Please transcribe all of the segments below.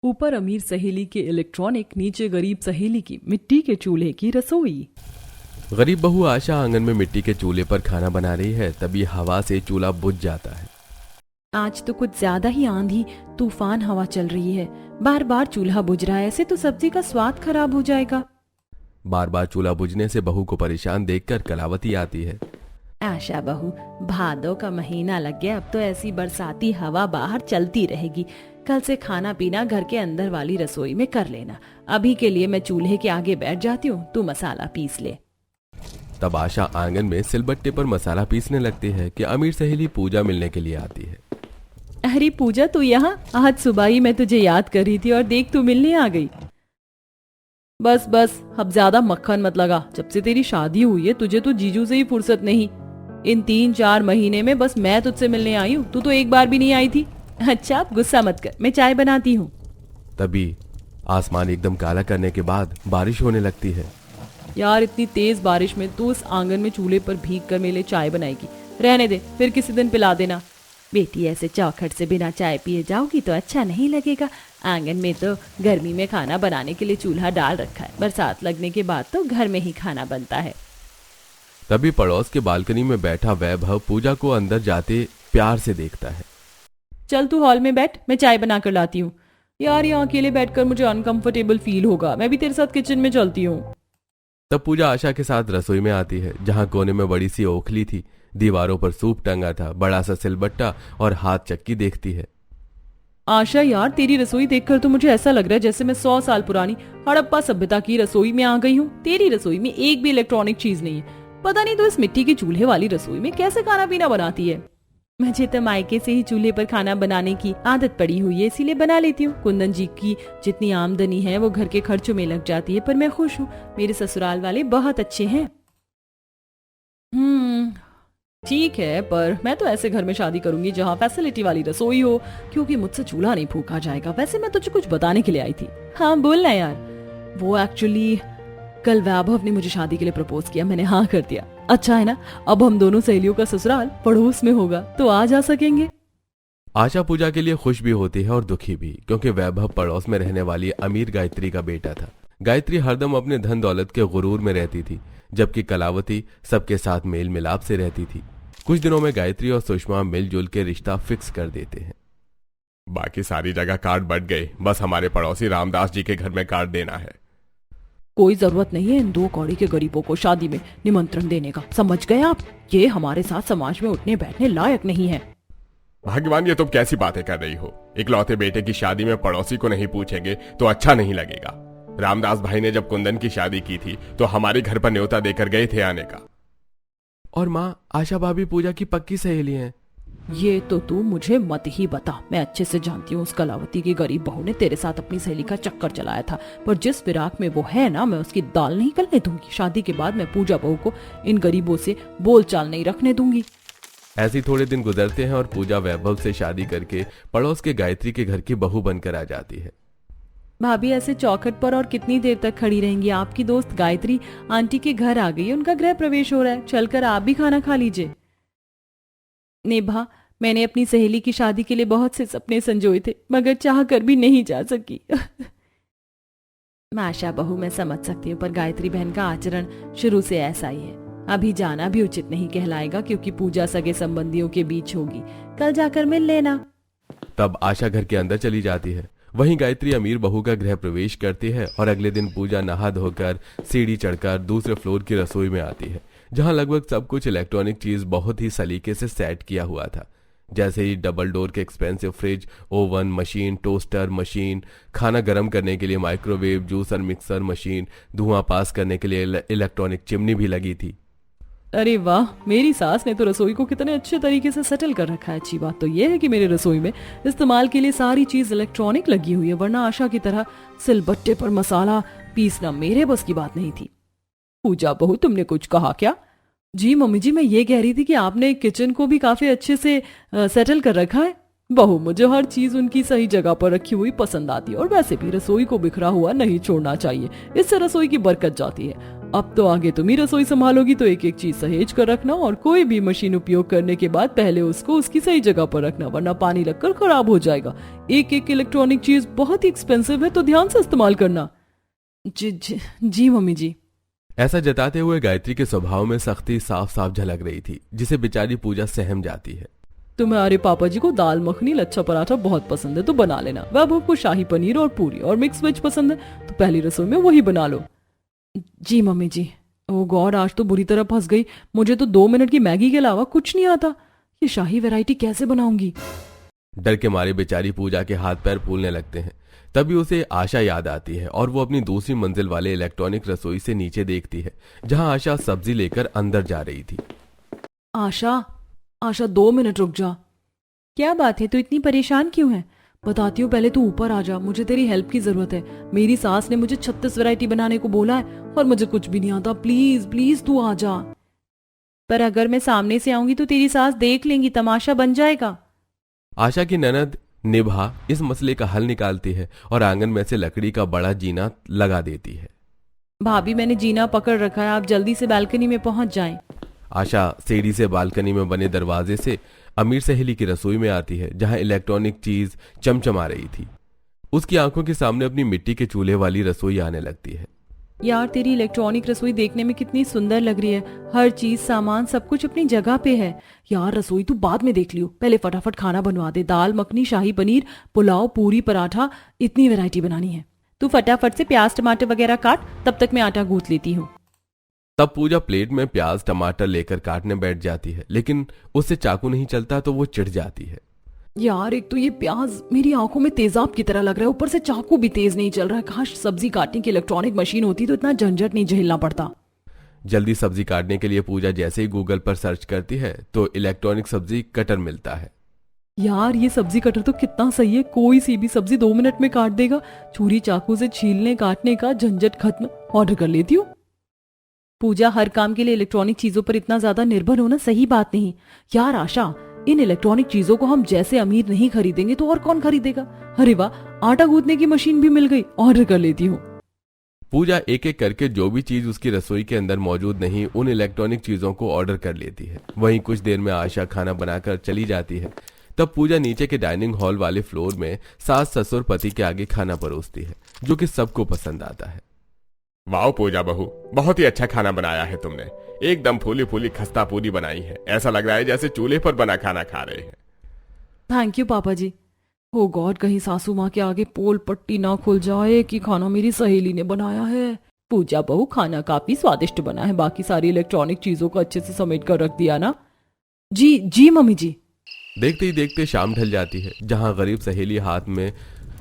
ऊपर अमीर सहेली के इलेक्ट्रॉनिक, नीचे गरीब सहेली की मिट्टी के चूल्हे की रसोई। गरीब बहू आशा आंगन में मिट्टी के चूल्हे पर खाना बना रही है, तभी हवा से चूल्हा बुझ जाता है। आज तो कुछ ज्यादा ही आंधी तूफान हवा चल रही है। बार बार चूल्हा बुझ रहा है, ऐसे तो सब्जी का स्वाद खराब हो जाएगा। बार बार चूल्हा बुझने से बहू को परेशान देखकर कलावती आती है। आशा बहू, भादों का महीना लग गया, अब तो ऐसी बरसाती हवा बाहर चलती रहेगी। कल से खाना पीना घर के अंदर वाली रसोई में कर लेना। अभी के लिए मैं चूल्हे के आगे बैठ जाती हूँ, तू मसाला पीस ले। तब आशा आंगन में सिलबट्टे पर मसाला पीसने लगती है कि अमीर सहेली पूजा मिलने के लिए आती है। अरे पूजा, तू यहाँ? आज सुबह ही मैं तुझे याद कर रही थी और देख तू मिलने आ गई। बस बस, अब ज्यादा मक्खन मत लगा। जब से तेरी शादी हुई है तुझे तो जीजू से ही फुर्सत नहीं। इन 3-4 महीने में बस मैं तुझसे मिलने आई हूँ, तू तो एक बार भी नहीं आई थी। अच्छा, अब गुस्सा मत कर, मैं चाय बनाती हूँ। तभी आसमान एकदम काला करने के बाद बारिश होने लगती है। यार, इतनी तेज बारिश में तू उस आंगन में चूल्हे पर भीग कर मेरे लिए चाय बनाएगी? रहने दे, फिर किसी दिन पिला देना। बेटी, ऐसे चौखट से बिना चाय पिए जाओगी तो अच्छा नहीं लगेगा। आंगन में तो गर्मी में खाना बनाने के लिए चूल्हा डाल रखा है, बरसात लगने के बाद तो घर में ही खाना बनता है। तभी पड़ोस के बालकनी में बैठा वैभव पूजा को अंदर जाते प्यार से देखता है। चल तू हॉल में बैठ, मैं चाय बना कर लाती हूँ। यार, यहाँ अकेले बैठकर मुझे अनकंफर्टेबल फील होगा, मैं भी तेरे साथ किचन में चलती हूँ। तब पूजा आशा के साथ रसोई में आती है, जहाँ कोने में बड़ी सी ओखली थी, दीवारों पर सूप टंगा था, बड़ा सा सिलबट्टा और हाथ चक्की देखती है। आशा यार, तेरी रसोई देखकर तो मुझे ऐसा लग रहा है जैसे मैं 100 साल पुरानी हड़प्पा सभ्यता की रसोई में आ गई हूँ। तेरी रसोई में एक भी इलेक्ट्रॉनिक चीज नहीं है। पता नहीं तो इस मिट्टी के चूल्हे वाली रसोई में कैसे खाना पीना बनाती है। मुझे तो मायके से ही चूल्हे पर खाना बनाने की आदत पड़ी हुई है, इसीलिए बना लेती हूँ। कुंदन जी की जितनी आमदनी है वो घर के खर्चों में लग जाती है, पर मैं खुश हूँ। मेरे ससुराल वाले बहुत अच्छे हैं। ठीक है, पर मैं तो ऐसे घर में शादी करूंगी जहाँ फैसिलिटी वाली रसोई हो, क्योंकि मुझसे चूल्हा नहीं फूका जाएगा। वैसे मैं तुझे कुछ बताने के लिए आई थी। हाँ बोल ना यार। वो एक्चुअली कल वैभव ने मुझे शादी के लिए प्रपोज किया, मैंने हाँ कर दिया। अच्छा है ना, अब हम दोनों सहेलियों का ससुराल पड़ोस में होगा, तो आ जा सकेंगे। आशा पूजा के लिए खुश भी होती है और दुखी भी, क्योंकि वैभव पड़ोस में रहने वाली अमीर गायत्री का बेटा था। गायत्री हरदम अपने धन दौलत के गुरूर में रहती थी, जबकि कलावती सबके साथ मेल मिलाप से रहती थी। कुछ दिनों में गायत्री और सुषमा मिलजुल के रिश्ता फिक्स कर देते हैं। बाकी सारी जगह कार्ड बट गए, बस हमारे पड़ोसी रामदास जी के घर में कार्ड देना है। कोई जरूरत नहीं है इन 2 कौड़ी के गरीबों को शादी में निमंत्रण देने का, समझ गए आप? ये हमारे साथ समाज में उठने बैठने लायक नहीं है। भगवान, ये तुम कैसी बातें कर रही हो? इकलौते बेटे की शादी में पड़ोसी को नहीं पूछेंगे तो अच्छा नहीं लगेगा। रामदास भाई ने जब कुंदन की शादी की थी तो हमारे घर पर न्योता देकर गए थे आने का। और माँ, आशा भाभी पूजा की पक्की सहेली हैं। ये तो तू मुझे मत ही बता, मैं अच्छे से जानती हूँ उस कलावती की गरीब बहू ने तेरे साथ अपनी सहेली का चक्कर चलाया था, पर जिस फिराक में वो है ना, मैं उसकी दाल नहीं गलने दूंगी। शादी के बाद मैं पूजा बहू को इन गरीबों से बोलचाल नहीं रखने दूंगी। ऐसे थोड़े दिन गुजरते हैं और पूजा वैभव से शादी करके पड़ोस के गायत्री के घर की बहू बनकर आ जाती है। भाभी, ऐसे चौखट पर और कितनी देर तक खड़ी रहेंगी? आपकी दोस्त गायत्री आंटी के घर आ गई है, उनका गृह प्रवेश हो रहा है, चलकर आप भी खाना खा लीजिए। नेभा, मैंने अपनी सहेली की शादी के लिए बहुत से सपने संजोए थे, मगर चाह कर भी नहीं जा सकी। आशा बहू, मैं समझ सकती हूँ, पर गायत्री बहन का आचरण शुरू से ऐसा ही है। अभी जाना भी उचित नहीं कहलाएगा, क्योंकि पूजा सगे संबंधियों के बीच होगी। कल जाकर मिल लेना। तब आशा घर के अंदर चली जाती है। वहीं गायत्री अमीर बहू का गृह प्रवेश करती है और अगले दिन पूजा नहा धोकर सीढ़ी चढ़कर दूसरे फ्लोर की रसोई में आती है, जहां लगभग सब कुछ इलेक्ट्रॉनिक चीज बहुत ही सलीके से सेट किया हुआ था। जैसे ही डबल डोर के expensive fridge, oven machine, toaster machine, खाना गर्म करने के लिए माइक्रोवेव, जूसर मिक्सर मशीन, धुआं पास करने के लिए इलेक्ट्रॉनिक चिमनी भी लगी थी। अरे वाह, मेरी सास ने तो रसोई को कितने अच्छे तरीके से सेटल कर रखा है। अच्छी बात तो यह है कि मेरे रसोई में इस्तेमाल के लिए सारी चीज इलेक्ट्रॉनिक लगी हुई है, वरना आशा की तरह सिलबट्टे पर मसाला पीसना मेरे बस की बात नहीं थी। पूजा बहू, तुमने कुछ कहा क्या? जी मम्मी जी, मैं ये कह रही थी कि आपने किचन को भी काफी अच्छे से सेटल कर रखा है। बहू, मुझे हर चीज उनकी सही जगह पर रखी हुई पसंद आती है, और वैसे भी रसोई को बिखरा हुआ नहीं छोड़ना चाहिए, इससे रसोई की बरकत जाती है। अब तो आगे तुम ही रसोई संभालोगी, तो एक एक चीज सहेज कर रखना और कोई भी मशीन उपयोग करने के बाद पहले उसको उसकी सही जगह पर रखना, वरना पानी लगकर खराब हो जाएगा। एक एक इलेक्ट्रॉनिक चीज बहुत ही एक्सपेंसिव है, तो ध्यान से इस्तेमाल करना। जी मम्मी जी। ऐसा जताते हुए गायत्री के स्वभाव में सख्ती साफ साफ झलक रही थी, जिसे बेचारी पूजा सहम जाती है। तुम्हारे पापा जी को दाल मखनी लच्छा पराठा बहुत पसंद है, तो बना लेना। वैभव को शाही पनीर और पूरी और मिक्स वेज पसंद है, तो पहली रसोई में वही बना लो। जी मम्मी जी। ओ गॉड, आज तो बुरी तरह फंस गई। मुझे तो 2 मिनट की मैगी के अलावा कुछ नहीं आता। ये शाही वैरायटी कैसे बनाऊंगी? डर के मारे बेचारी पूजा के हाथ पैर फूलने लगते हैं। तभी उसे आशा याद आती है और वो अपनी दूसरी मंजिल वाले इलेक्ट्रॉनिक रसोई से नीचे देखती है, जहां आशा सब्जी लेकर अंदर जा रही थी। आशा 2 मिनट रुक जा। क्या बात है, तू इतनी परेशान क्यों है? बताती हूँ, पहले तू ऊपर आ जा, मुझे तेरी हेल्प की जरूरत है। मेरी सास ने मुझे 36 वैरायटी बनाने को बोला है और मुझे कुछ भी नहीं आता। प्लीज प्लीज तू आ जा। पर अगर मैं सामने से आऊंगी तो तेरी सास देख लेंगी, तमाशा बन जाएगा। आशा की ननद निभा इस मसले का हल निकालती है और आंगन में से लकड़ी का बड़ा जीना लगा देती है। भाभी, मैंने जीना पकड़ रखा है, आप जल्दी से बालकनी में पहुंच जाएं। आशा सीढ़ी से बालकनी में बने दरवाजे से अमीर सहेली की रसोई में आती है, जहां इलेक्ट्रॉनिक चीज चमचमा रही थी। उसकी आंखों के सामने अपनी मिट्टी के चूल्हे वाली रसोई आने लगती है। यार, तेरी इलेक्ट्रॉनिक रसोई देखने में कितनी सुंदर लग रही है। हर चीज, सामान, सब कुछ अपनी जगह पे है। यार, रसोई तू बाद में देख लियो, पहले फटाफट खाना बनवा दे। दाल मखनी, शाही पनीर, पुलाव, पूरी, पराठा, इतनी वैरायटी बनानी है। तू फटाफट से प्याज टमाटर वगैरह काट, तब तक मैं आटा गूंथ लेती हूँ। तब पूजा प्लेट में प्याज टमाटर लेकर काटने बैठ जाती है, लेकिन उससे चाकू नहीं चलता तो वो चिढ़ जाती है। यार, एक तो ये प्याज मेरी आंखों में तेजाब की तरह लग रहा है, ऊपर से चाकू भी तेज नहीं चल रहा है। काश सब्जी काटने की इलेक्ट्रॉनिक मशीन होती तो इतना झंझट नहीं झेलना पड़ता। जल्दी सब्जी काटने के लिए पूजा जैसे ही गूगल पर सर्च करती है तो इलेक्ट्रॉनिक सब्जी कटर मिलता है। यार, ये सब्जी कटर तो कितना सही है, कोई सी भी सब्जी 2 मिनट में काट देगा। छुरी चाकू से छीलने काटने का झंझट खत्म। ऑर्डर कर लेती हूँ। पूजा, हर काम के लिए इलेक्ट्रॉनिक चीजों पर इतना ज्यादा निर्भर होना सही बात नहीं। यार आशा, इन इलेक्ट्रॉनिक चीजों को हम जैसे अमीर नहीं खरीदेंगे तो और कौन खरीदेगा? अरे वाह, आटा गूंथने की मशीन भी मिल गई, ऑर्डर कर लेती हूँ। पूजा एक एक करके जो भी चीज उसकी रसोई के अंदर मौजूद नहीं, उन इलेक्ट्रॉनिक चीजों को ऑर्डर कर लेती है। वहीं कुछ देर में आशा खाना बनाकर चली जाती है। तब पूजा नीचे के डाइनिंग हॉल वाले फ्लोर में सास ससुर पति के आगे खाना परोसती है, जो कि सबको पसंद आता है। वाह पूजा बहू, बहुत ही अच्छा खाना बनाया है तुमने। एकदम फूली फूली खस्ता पूरी बनाई है, ऐसा लग रहा है जैसे चूल्हे पर बना खाना खा रहे हैं। थैंक यू पापा जी। ओ गॉड, कहीं सासू माँ के आगे पोल पट्टी ना खुल जाए कि खाना मेरी सहेली ने बनाया है। पूजा बहू, खाना काफी स्वादिष्ट बना है। बाकी सारी इलेक्ट्रॉनिक चीजों को अच्छे से समेट कर रख दिया ना? जी जी मम्मी जी। देखते ही देखते शाम ढल जाती है, जहां गरीब सहेली हाथ में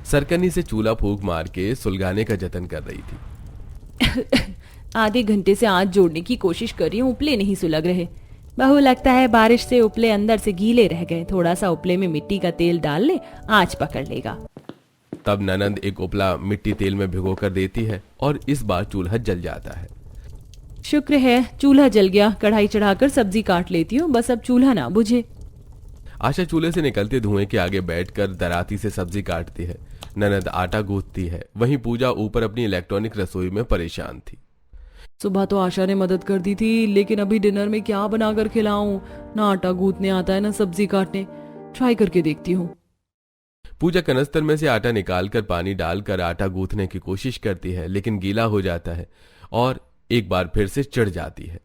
सरकनी से चूल्हा फूंक मार के सुलगाने का जतन कर रही थी। आधे घंटे से आंच जोड़ने की कोशिश कर रही हूँ, उपले नहीं सुलग रहे। बहू, लगता है बारिश से उपले अंदर से गीले रह गए। थोड़ा सा उपले में मिट्टी का तेल डाल ले, आंच पकड़ लेगा। तब ननंद एक उपला मिट्टी तेल में भिगो कर देती है और इस बार चूल्हा जल जाता है। शुक्र है चूल्हा जल गया। कढ़ाई चढ़ाकर सब्जी काट लेती हूँ, बस अब चूल्हा ना बुझे। आशा चूल्हे से निकलते धुएं के आगे बैठकर दराती से सब्जी काटती है। ननद आटा गूंथती है। वहीं पूजा ऊपर अपनी इलेक्ट्रॉनिक रसोई में परेशान थी। सुबह तो आशा ने मदद कर दी थी, लेकिन अभी डिनर में क्या बनाकर खिलाऊं? ना आटा गूंथने आता है, ना सब्जी काटने। ट्राई करके देखती हूँ। पूजा कनस्तर में से आटा निकालकर पानी डालकर आटा गूंथने की कोशिश करती है, लेकिन गीला हो जाता है और एक बार फिर से चिढ़ जाती है।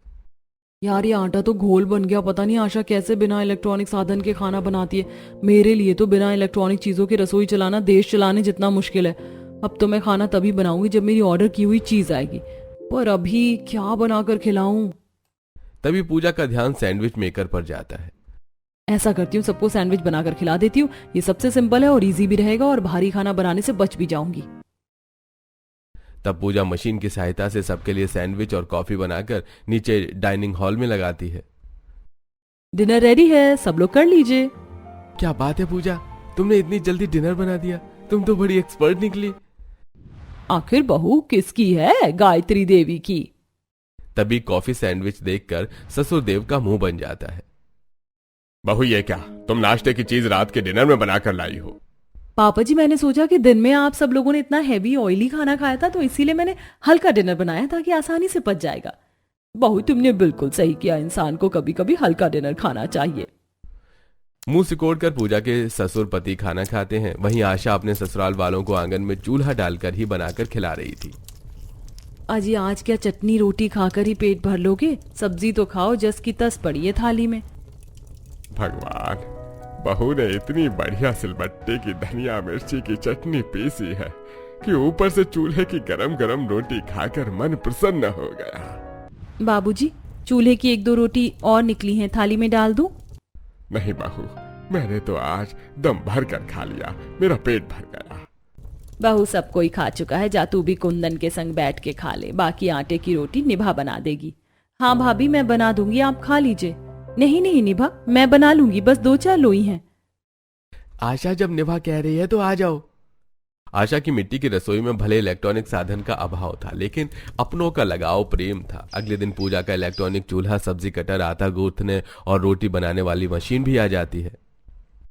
यार, ये आटा तो घोल बन गया। पता नहीं आशा कैसे बिना इलेक्ट्रॉनिक साधन के खाना बनाती है। मेरे लिए तो बिना इलेक्ट्रॉनिक चीजों की रसोई चलाना देश चलाने जितना मुश्किल है। अब तो मैं खाना तभी बनाऊंगी जब मेरी ऑर्डर की हुई चीज आएगी, पर अभी क्या बनाकर खिलाऊं? तभी पूजा का ध्यान सैंडविच मेकर पर जाता है। ऐसा करती हूँ, सबको सैंडविच बनाकर खिला देती हूँ। ये सबसे सिंपल है और इजी भी रहेगा और भारी खाना बनाने से बच भी जाऊंगी। तब पूजा मशीन की सहायता से सबके लिए सैंडविच और कॉफी बनाकर नीचे डाइनिंग हॉल में लगाती है। डिनर रेडी है, सब लोग कर लीजिए। क्या बात है पूजा, तुमने इतनी जल्दी डिनर बना दिया। तुम तो बड़ी एक्सपर्ट निकली। आखिर बहू किसकी है? गायत्री देवी की। तभी कॉफी सैंडविच देखकर ससुर देव का मुंह बन जाता है। बहू, ये क्या, तुम नाश्ते की चीज रात के डिनर में बनाकर लाई हो? पापा जी, मैंने सोचा कि दिन में आप सब लोगों ने इतना हैवी ऑयली खाना खाया था, तो इसीलिए मैंने हल्का डिनर बनाया ताकि आसानी से पच जाएगा। बहू, तुमने बिल्कुल सही किया, इंसान को कभी कभी हल्का डिनर खाना चाहिए। मुंह सिकोड़ कर पूजा के ससुर पति खाना खाते हैं। वहीं आशा अपने ससुराल वालों को आंगन में चूल्हा डालकर ही बनाकर खिला रही थी। अजी, आज क्या चटनी रोटी खाकर ही पेट भर लोगे? सब्जी तो खाओ, जस की तस पड़ी है थाली में। भगवान, बहू ने इतनी बढ़िया सिलबट्टे की धनिया मिर्ची की चटनी पीसी है कि ऊपर से चूल्हे की गरम गरम रोटी खाकर मन प्रसन्न हो गया। बाबूजी, चूल्हे की 1-2 रोटी और निकली हैं, थाली में डाल दूं? नहीं बहू, मैंने तो आज दम भर कर खा लिया, मेरा पेट भर गया। बहू, सब कोई खा चुका है, जा तू भी कुंदन के संग बैठ के खा ले, बाकी आटे की रोटी निभा बना देगी। हाँ भाभी, मैं बना दूंगी, आप खा लीजिए। नहीं नहीं निभा, मैं बना लूंगी, बस 2-4 लोई हैं। आशा, जब निभा कह रही है तो आ जाओ। आशा की मिट्टी की रसोई में भले इलेक्ट्रॉनिक साधन का अभाव था, लेकिन अपनों का लगाव प्रेम था। अगले दिन पूजा का इलेक्ट्रॉनिक चूल्हा, सब्जी कटर, आटा गूंथने और रोटी बनाने वाली मशीन भी आ जाती है।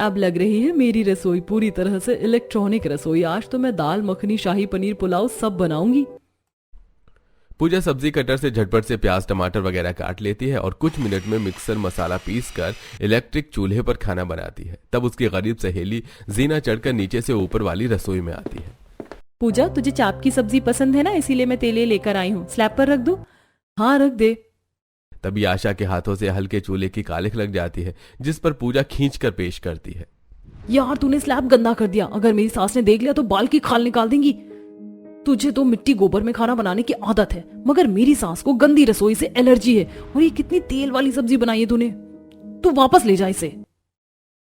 अब लग रही है मेरी रसोई पूरी तरह से इलेक्ट्रॉनिक रसोई। आज तो मैं दाल मखनी, शाही पनीर, पुलाव सब बनाऊंगी। पूजा सब्जी कटर से झटपट से प्याज टमाटर वगैरह काट लेती है और कुछ मिनट में मिक्सर मसाला पीस कर इलेक्ट्रिक चूल्हे पर खाना बनाती है। तब उसकी गरीब सहेली जीना चढ़कर नीचे से ऊपर वाली रसोई में आती है। पूजा, तुझे चाप की सब्जी पसंद है ना, इसीलिए मैं तेले लेकर आई हूँ। स्लैब पर रख दूं? हाँ, रख दे। तभी आशा के हाथों से हल्के चूल्हे की कालिख लग जाती है, जिस पर पूजा खींच कर पेश करती है। यार, तूने स्लैब गंदा कर दिया। अगर मेरी सास ने देख लिया तो बाल की खाल निकाल देंगी। तुझे तो मिट्टी गोबर में खाना बनाने की आदत है, मगर मेरी सास को गंदी रसोई से एलर्जी है। और ये कितनी तेल वाली सब्जी बनाई है तूने, तू वापस ले जा इसे।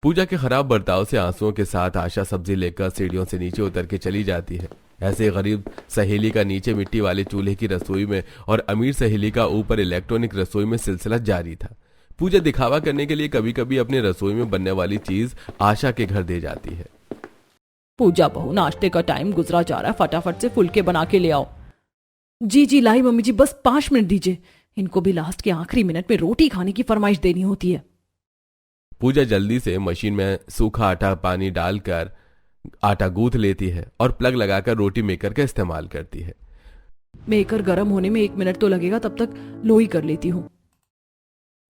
पूजा के खराब बर्ताव से आंसुओं के साथ आशा सब्जी लेकर सीढ़ियों से नीचे उतर के चली जाती है। ऐसे गरीब सहेली का नीचे मिट्टी वाले चूल्हे की रसोई में और अमीर सहेली का ऊपर इलेक्ट्रॉनिक रसोई में सिलसिला जारी था। पूजा दिखावा करने के लिए कभी कभी अपने रसोई में बनने वाली चीज आशा के घर दे जाती है। पूजा बहू, नाश्ते का टाइम गुजरा जा रहा है, फटाफट से फुलके बना के ले आओ। जी जी लाई मम्मी जी, बस 5 मिनट दीजिए। इनको भी लास्ट के आखिरी मिनट में रोटी खाने की फरमाइश देनी होती है। पूजा जल्दी से मशीन में सूखा आटा पानी डालकर आटा गूंथ लेती है और प्लग लगाकर रोटी मेकर का इस्तेमाल करती है। मेकर गर्म होने में 1 मिनट तो लगेगा, तब तक लोई कर लेती हूँ।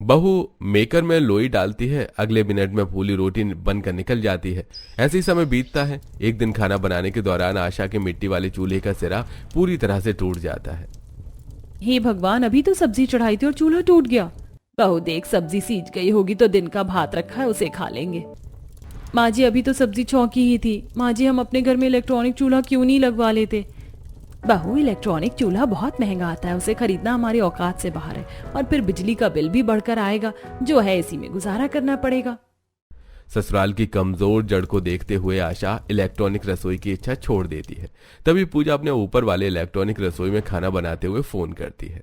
बहू मेकर में लोई डालती है, अगले मिनट में फूली रोटी बनकर निकल जाती है। ऐसे ही समय बीतता है। एक दिन खाना बनाने के दौरान आशा के मिट्टी वाले चूल्हे का सिरा पूरी तरह से टूट जाता है। हे भगवान, अभी तो सब्जी चढ़ाई थी और चूल्हा टूट गया। बहू देख, सब्जी सीज गई होगी तो दिन का भात रखा है, उसे खा लेंगे। माँ जी, अभी तो सब्जी चौंकी ही थी। माँ जी, हम अपने घर में इलेक्ट्रॉनिक चूल्हा क्यों नहीं लगवा लेते? बहू, इलेक्ट्रॉनिक चूल्हा बहुत महंगा आता है, उसे खरीदना हमारी औकात से बाहर है, और फिर बिजली का बिल भी बढ़कर आएगा। जो है इसी में गुजारा करना पड़ेगा। ससुराल की कमजोर जड़ को देखते हुए आशा इलेक्ट्रॉनिक रसोई की इच्छा छोड़ देती है। तभी पूजा अपने ऊपर वाले इलेक्ट्रॉनिक रसोई में खाना बनाते हुए फोन करती है।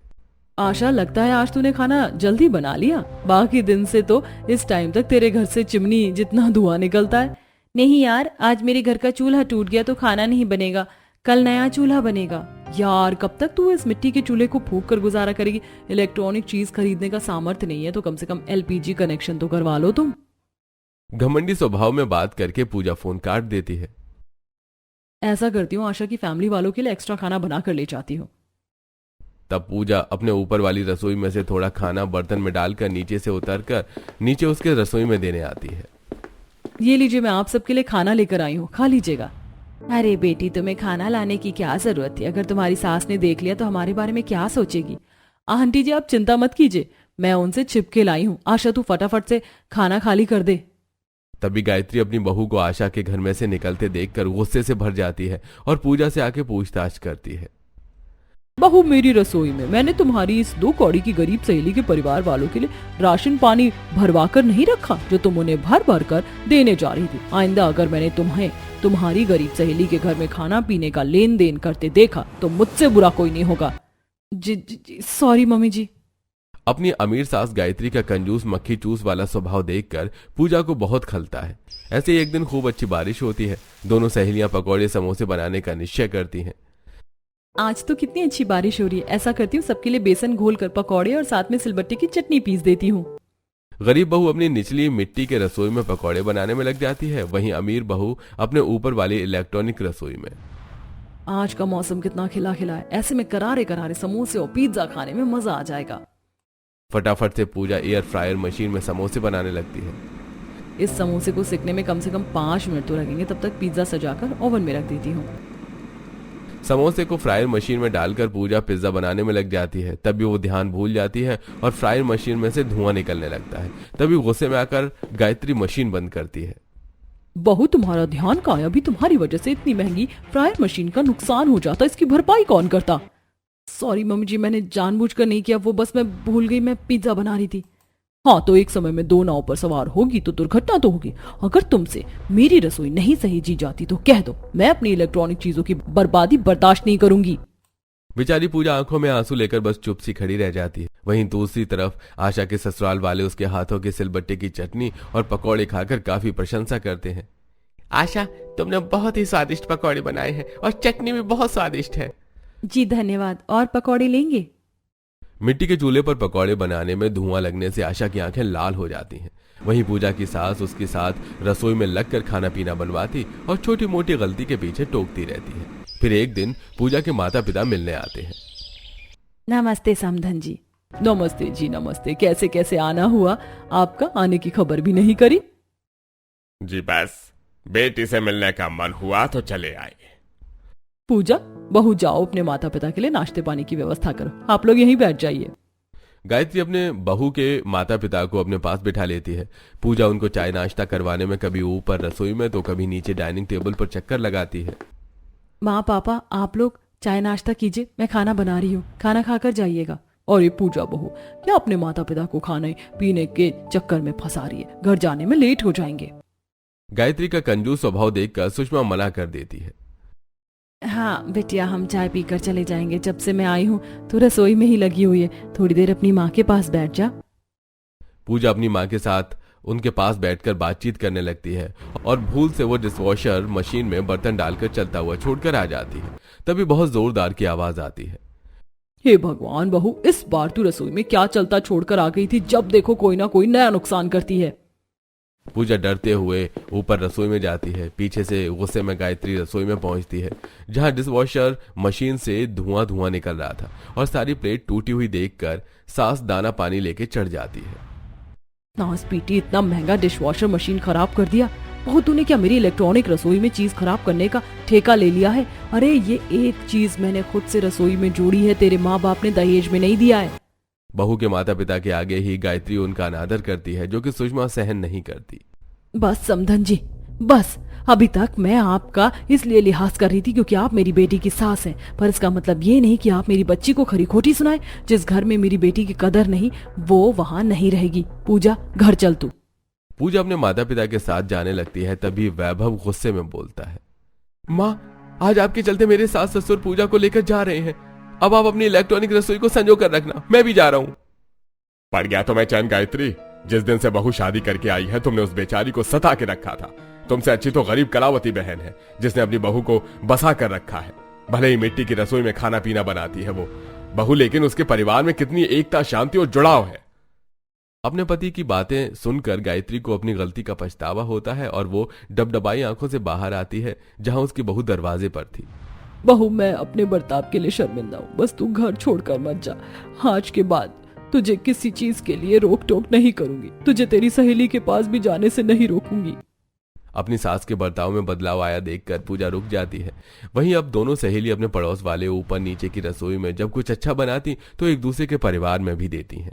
आशा, लगता है आज तूने खाना जल्दी बना लिया। बाकी दिन से तो इस टाइम तक तेरे घर से चिमनी जितना धुआं निकलता है। नहीं यार, आज मेरे घर का चूल्हा टूट गया तो खाना नहीं बनेगा, कल नया चूल्हा बनेगा। यार, कब तक तू इस मिट्टी के चूल्हे को फूंक कर गुजारा करेगी? इलेक्ट्रॉनिक चीज खरीदने का सामर्थ्य नहीं है तो कम से कम LPG कनेक्शन तो करवा लो तुम। घमंडी स्वभाव में बात करके पूजा फोन काट देती है। ऐसा करती हूँ, आशा की फैमिली वालों के लिए एक्स्ट्रा खाना बना कर ले जाती हूँ। तब पूजा अपने ऊपर वाली रसोई में से थोड़ा खाना बर्तन में डालकर नीचे से उतरकर नीचे उसके रसोई में देने आती है। ये लीजिए, मैं आप सबके लिए खाना लेकर आई हूँ, खा लीजिएगा। अरे बेटी, तुम्हें खाना लाने की क्या जरूरत थी? अगर तुम्हारी सास ने देख लिया तो हमारे बारे में क्या सोचेगी? आंटी जी, आप चिंता मत कीजिए, मैं उनसे छिप के लाई हूँ। आशा, तू फटाफट से खाना खाली कर दे। तभी गायत्री अपनी बहू को आशा के घर में से निकलते देखकर गुस्से से भर जाती है और पूजा से आके पूछताछ करती है। बहू, मेरी रसोई में मैंने तुम्हारी इस 2 कौड़ी की गरीब सहेली के परिवार वालों के लिए राशन पानी भरवा कर नहीं रखा, जो तुम उन्हें भर भर कर देने जा रही थी। आइंदा अगर मैंने तुम्हें तुम्हारी गरीब सहेली के घर में खाना पीने का लेन देन करते देखा तो मुझसे बुरा कोई नहीं होगा। जी सॉरी मम्मी जी। अपनी अमीर सास गायत्री का कंजूस मक्खी चूस वाला स्वभाव देखकर पूजा को बहुत खलता है। ऐसे ही एक दिन खूब अच्छी बारिश होती है। दोनों सहेलियां पकौड़े समोसे बनाने का निश्चय करती हैं। आज तो कितनी अच्छी बारिश हो रही है, ऐसा करती हूँ सबके लिए बेसन घोल कर पकौड़े और साथ में सिलबट्टे की चटनी पीस देती हूँ। गरीब बहू अपनी निचली मिट्टी के रसोई में पकौड़े बनाने में लग जाती है, वहीं अमीर बहू अपने ऊपर वाली इलेक्ट्रॉनिक रसोई में। आज का मौसम कितना खिला खिला है, ऐसे में करारे करारे समोसे और पिज्जा खाने में मजा आ जाएगा। फटाफट से पूजा एयर फ्रायर मशीन में समोसे बनाने लगती है। इस समोसे को सेकने में कम से कम 5 मिनट तो लगेंगे, तब तक पिज्जा सजाकर ओवन में रख देती हूँ। समोसे को फ्रायर मशीन में डालकर पूजा पिज्जा बनाने में लग जाती है। तभी वो ध्यान भूल जाती है और फ्रायर मशीन में से धुआं निकलने लगता है। तभी गुस्से में आकर गायत्री मशीन बंद करती है। बहू, तुम्हारा ध्यान कहाँ है? अभी तुम्हारी वजह से इतनी महंगी फ्रायर मशीन का नुकसान हो जाता, इसकी भरपाई कौन करता? सॉरी मम्मी जी, मैंने जानबूझकर नहीं किया, वो बस मैं भूल गई, मैं पिज्जा बना रही थी। हाँ, तो एक समय में 2 नाव पर सवार होगी तो दुर्घटना तो होगी। अगर तुमसे मेरी रसोई नहीं सही जी जाती तो कह दो, मैं अपनी इलेक्ट्रॉनिक चीजों की बर्बादी बर्दाश्त नहीं करूंगी। बेचारी पूजा आंखों में आंसू लेकर बस चुप सी खड़ी रह जाती है। वहीं दूसरी तरफ आशा के ससुराल वाले उसके हाथों के सिलबट्टे की चटनी और पकौड़े खाकर काफी प्रशंसा करते हैं। आशा, तुमने बहुत ही स्वादिष्ट पकौड़े बनाए हैं और चटनी भी बहुत स्वादिष्ट है। जी धन्यवाद, और पकौड़े लेंगे? मिट्टी के चूल्हे पर पकौड़े बनाने में धुआं लगने से आशा की आंखें लाल हो जाती हैं। वहीं पूजा की सास उसके साथ रसोई में लगकर खाना पीना बनवाती और छोटी मोटी गलती के पीछे टोकती रहती है। फिर एक दिन पूजा के माता पिता मिलने आते हैं। नमस्ते समधन जी। नमस्ते जी, नमस्ते। कैसे कैसे आना हुआ आपका? आने की खबर भी नहीं करी। जी बस बेटी से मिलने का मन हुआ तो चले आए। पूजा, बहू जाओ अपने माता पिता के लिए नाश्ते पानी की व्यवस्था करो, आप लोग यहीं बैठ जाइए। गायत्री अपने बहू के माता पिता को अपने पास बिठा लेती है। पूजा उनको चाय नाश्ता करवाने में कभी ऊपर रसोई में तो कभी नीचे डाइनिंग टेबल पर चक्कर लगाती है। माँ पापा, आप लोग चाय नाश्ता कीजिए, मैं खाना बना रही हूँ, खाना खाकर जाइएगा। और ये पूजा बहू क्या अपने माता पिता को खाने पीने के चक्कर में फंसा रही है? घर जाने में लेट हो जाएंगे। गायत्री का कंजूस स्वभाव देखकर सुषमा मना कर देती है। हाँ बिटिया, हम चाय पीकर चले जाएंगे। जब से मैं आई हूँ तो रसोई में ही लगी हुई है, थोड़ी देर अपनी माँ के पास बैठ जा। पूजा अपनी माँ के साथ उनके पास बैठकर बातचीत करने लगती है और भूल से वो डिशवॉशर मशीन में बर्तन डालकर चलता हुआ छोड़कर आ जाती है। तभी बहुत जोरदार की आवाज आती है। हे भगवान बहू, इस बार तू रसोई में क्या चलता छोड़कर आ गई थी? जब देखो कोई ना कोई नया नुकसान करती है। पूजा डरते हुए ऊपर रसोई में जाती है। पीछे से गुस्से में गायत्री रसोई में पहुंचती है, जहां डिशवॉशर मशीन से धुआं धुआं निकल रहा था और सारी प्लेट टूटी हुई देखकर सास दाना पानी लेके चढ़ जाती है। नास पीटी, इतना महंगा डिशवॉशर मशीन खराब कर दिया। बहुत तूने क्या मेरी इलेक्ट्रॉनिक रसोई में चीज खराब करने का ठेका ले लिया है? अरे ये एक चीज मैंने खुद से रसोई में जोड़ी है, तेरे माँ बाप ने दहेज में नहीं दिया है। बहू के माता पिता के आगे ही गायत्री उनका अनादर करती है, जो कि सुषमा सहन नहीं करती। बस समधन जी, बस। अभी तक मैं आपका इसलिए लिहाज कर रही थी क्योंकि आप मेरी बेटी की सास हैं, पर इसका मतलब ये नहीं कि आप मेरी बच्ची को खरी खोटी सुनाए। जिस घर में मेरी बेटी की कदर नहीं, वो वहां नहीं रहेगी। पूजा, घर चल तू। पूजा अपने माता पिता के साथ जाने लगती है। तभी वैभव गुस्से में बोलता है। माँ, आज आपके चलते मेरे सास ससुर पूजा को लेकर जा रहे हैं। अब आप अपनी इलेक्ट्रॉनिक रसोई को संजो कर रखना, मैं भी जा रहा हूँ। पड़ गया तुम्हें चैन गायत्री? जिस दिन से बहू शादी करके आई है तुमने उस बेचारी को सता के रखा था। तुमसे अच्छी तो गरीब कलावती बहन है, जिसने अपनी बहू को बसा कर रखा है। भले ही मिट्टी की रसोई में खाना पीना बनाती है वो बहू, लेकिन उसके परिवार में कितनी एकता, शांति और जुड़ाव है। अपने पति की बातें सुनकर गायत्री को अपनी गलती का पछतावा होता है और वो डबडबाई आंखों से बाहर आती है, जहां उसकी बहू दरवाजे पर थी। बहू, मैं अपने बर्ताव के लिए शर्मिंदा हूँ, बस तू घर छोड़कर मत जा। आज के बाद तुझे किसी चीज के लिए रोक टोक नहीं करूंगी, तुझे तेरी सहेली के पास भी जाने से नहीं रोकूंगी। अपनी सास के बर्ताव में बदलाव आया देखकर पूजा रुक जाती है। वहीं अब दोनों सहेली अपने पड़ोस वाले ऊपर नीचे की रसोई में जब कुछ अच्छा बनाती तो एक दूसरे के परिवार में भी देती हैं।